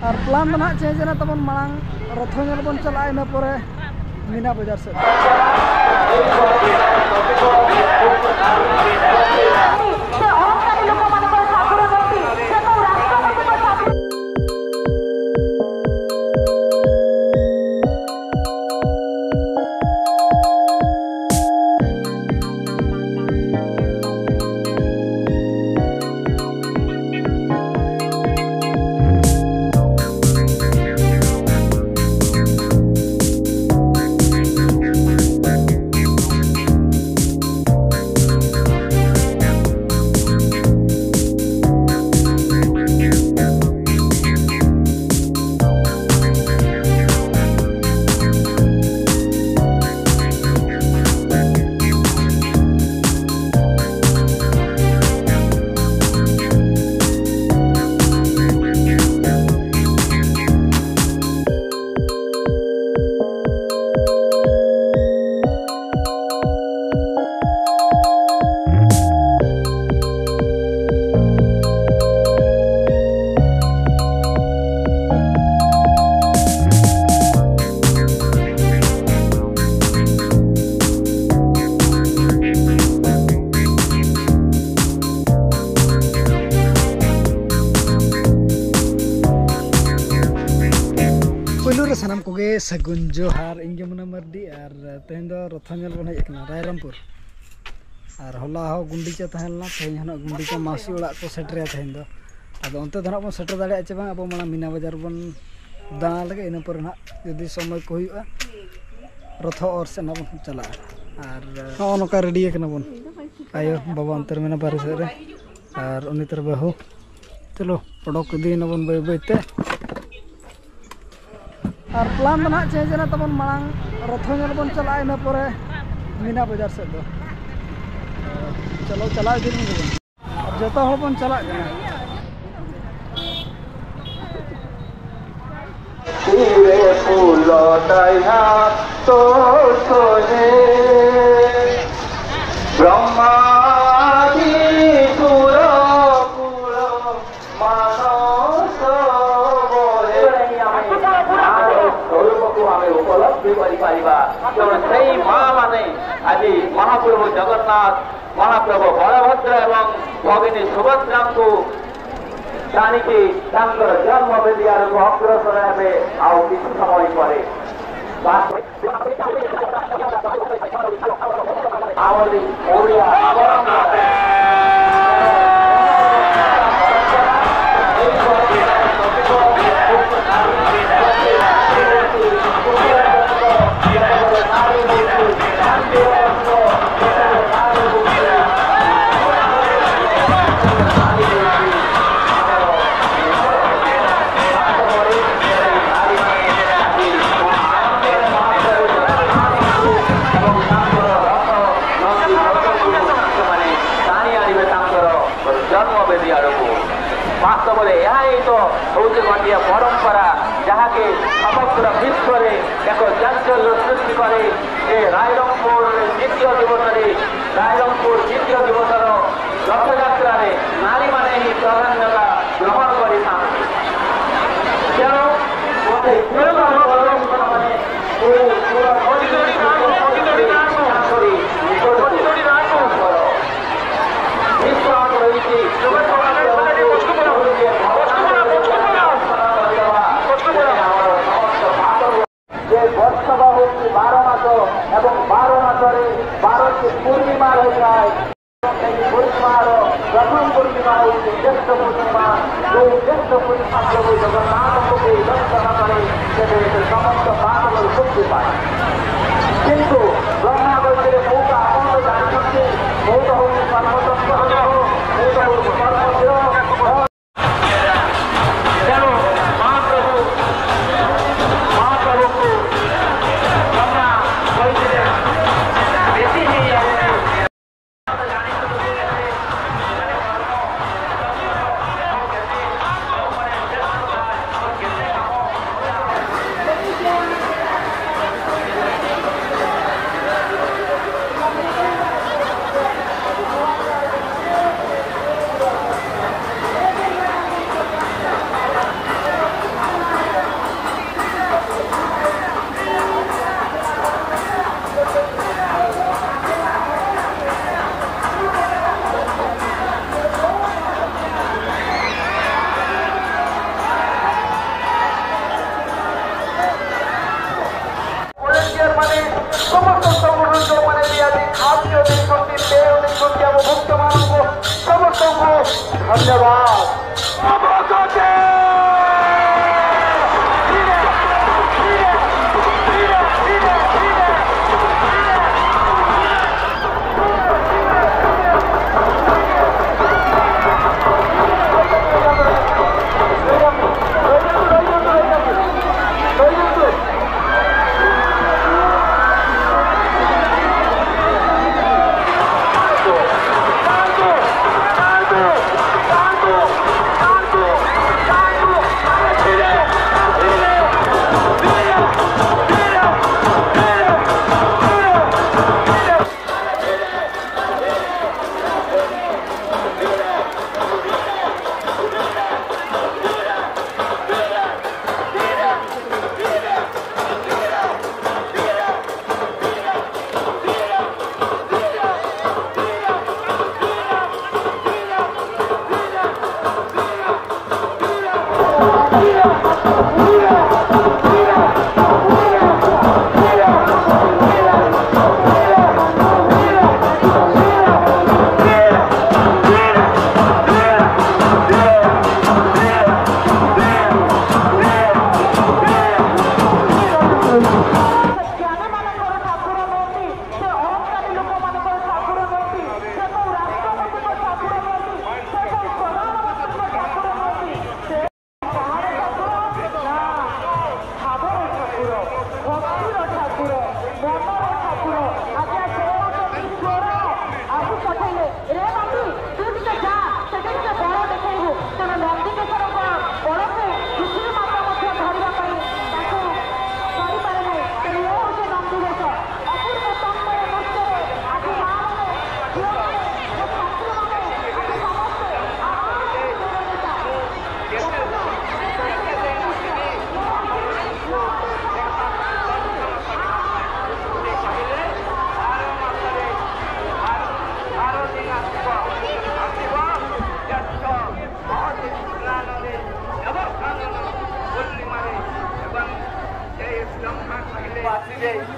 और प्लान तो ना चेंज ना तब मांग रथ नेल बन चला इन पर मीना बाजार से सानाम कोगे सगुन जोहार इंगे मुना मर्दी और तेहन दो रथनेल बन हेकना रायरमपुर और होला हो गुंडीचा तहलना तेहन हन गुंडीचा मासी ओड़ा को सेटरे तेहन दो आदो अंते दना बन सेटर दाड़े आचे बांग अब माना मीना बाजार बन दाना लगे इन पर ना यदि समय को हुआ रथ और से ना बन चला और नोका रेडी कना बन आयो बाबा अंतर मेना बारे से रे और उनी तर बाहु चलो पड़ोक दी ना बन बैते और प्लान तो ना चेंज ना तब मांग रथ नेल बन चला इन पर मीना बाजार से दो चलो चला दिन और जो हर बन चला आज महाप्रभु जगन्नाथ महाप्रभु बलभद्र एवं भगिनी सुभद्रा को जानिकी जन्म बेदियार को अग्रसर हे आउ किसी समय पर वास्तव में यह तो हूँ गोटे परंपरा जहाँकि समग्र विश्व में एक चांचल्य सृष्टि करे ये रायरंगपुर द्वितीय दिवस रथयात्रा नारी मैंने ही प्राधान्यता ग्रहण एवं 12 मासरे 12 पूर्णिमा रही पूर्णिमार प्रथम पूर्णिमा हूँ ज्येष्ठ पूर्णिमा जो ज्येष्ठ पूर्णिमा प्रभु जगन्नाथ को दर्शन करे समस्त पाप मुक्ति पाए किंतु ब्रह्मा कहते मौका आप जानते मौका हूँ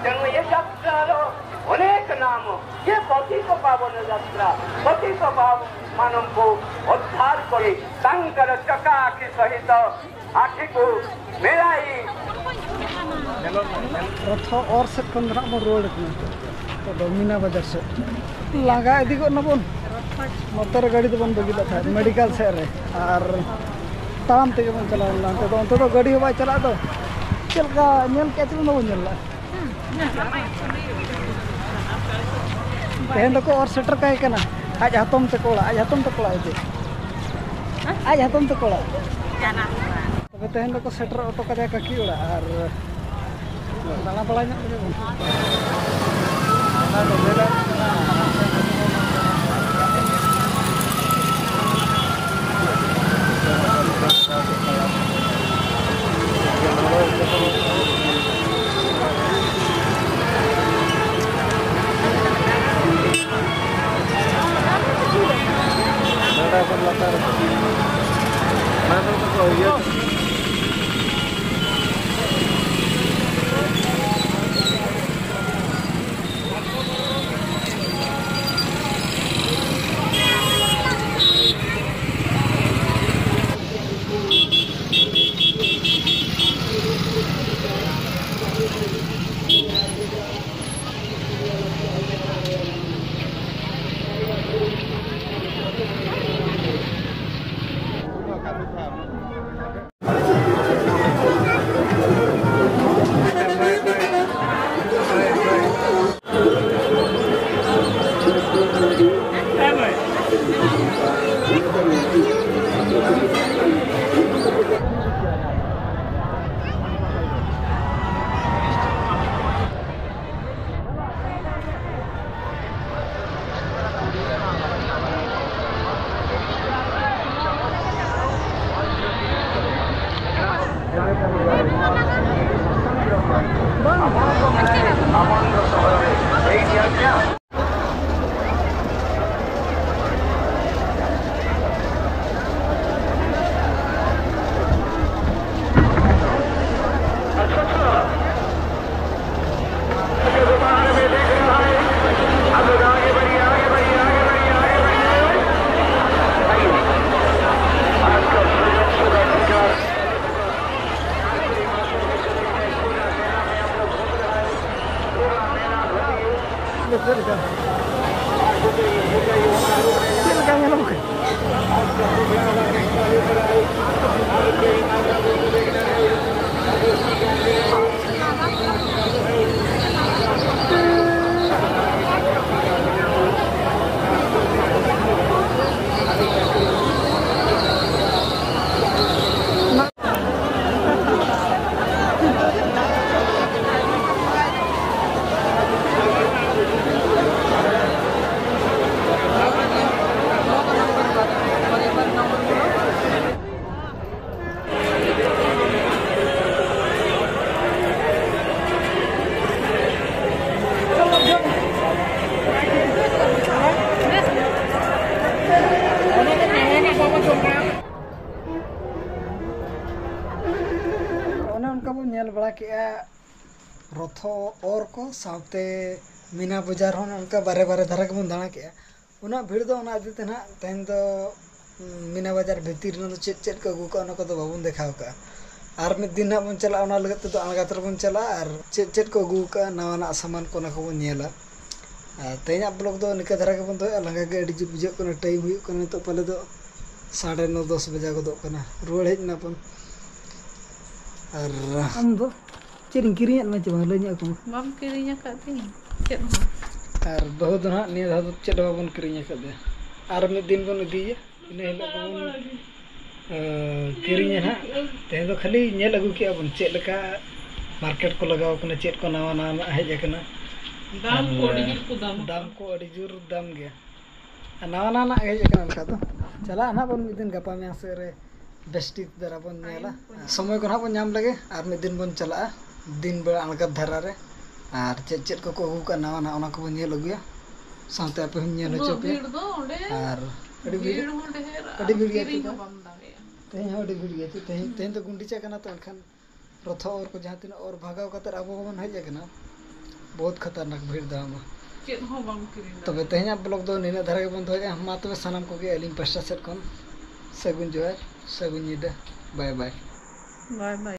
ତେଣୁ ଏ ଯାତ୍ରାର ଅନେକ ନାମ ଯେ ପତିତ ପାବନ ଯାତ୍ରା ପତିତ ମାନଙ୍କୁ ଉଦ୍ଧାର କରି ତାଙ୍କର ଚକା ଆଖି ସହିତ ଆଖିକୁ ମିଳାଇ रथ और से पंद्रह में रोड तो मीना बाजार से लगा इदी को नबन मतरे गाड़ी तो बन बगिला था मेडिकल से रे और ताम ते बन चला लांते तो गाड़ी हो बाय चला तो चलका नेल के चल न बनला तेहन को और सेटर काहे कना आज हातम ते कोला आज हातम ते कोला इदे आज हातम ते कोला जाना तबे तेहन को सेटर ऑटो का काकी ओड़ा और दाना balanya बन नेल बड़ा के रथो और को साथे मीना बाजार होन उनका बारे बारे धारा के बन दाना के उना भीड़ दो उना आदिते ना तेन दो मीना बाजार भीतर न चेत चेत को अगू का को तो बाबून देखाव का और मिद दिन बन चला उना लगत तो अलगातर बन चला और चेत चेत को अगू का नवा सामान को ना को बन नेला तेना ब्लॉग दो निका धारा के बन दो लंगा के अड़ी बुझे को टाइम हुई को तो पहले दो 9:30-10 बजे गदो कना रुवाड़ हेजना पन और हम दो चेरिंग किरियन में चबा लइया को बम किरिया काती चेत और बहुत दिन निया धा चेत बाबन किरिया कदे और मिद दिन बन इदिया इने हिला बन किरिया ना ते दो खाली नेल अगु के बन चेत लका मार्केट को लगाव कना चेत को नवा नवा हेज कना दाम को अड़ी जोर दाम गया नवा नवा हेज कना का तो चला ना बन मिद दिन गपा में से रे बेस्टिक दरा बन नेला समय को ना बन नाम लगे और मिद दिन बन चला दिन बेला अलग धारा रे और चेत चेत को अगु का नवा ना को बन नेल अगुया साथे पे नेल चोपे और अड़ी भीड़ गया तेज अड़ी भीड़ गया तेज तो गुंडीचा कना तो एनखान रथ और को जहाँ तीन और भागाव कतर अब बन हेज कना बहुत खतरनाक भीड़ दाम तबे तेहना ब्लॉग दो निना धारा के बन दो मा तबे सानाम को गे अलिंग पास्टा सेट खन सगुन जोहार सगुन निदा बाय बाय बाय बाय।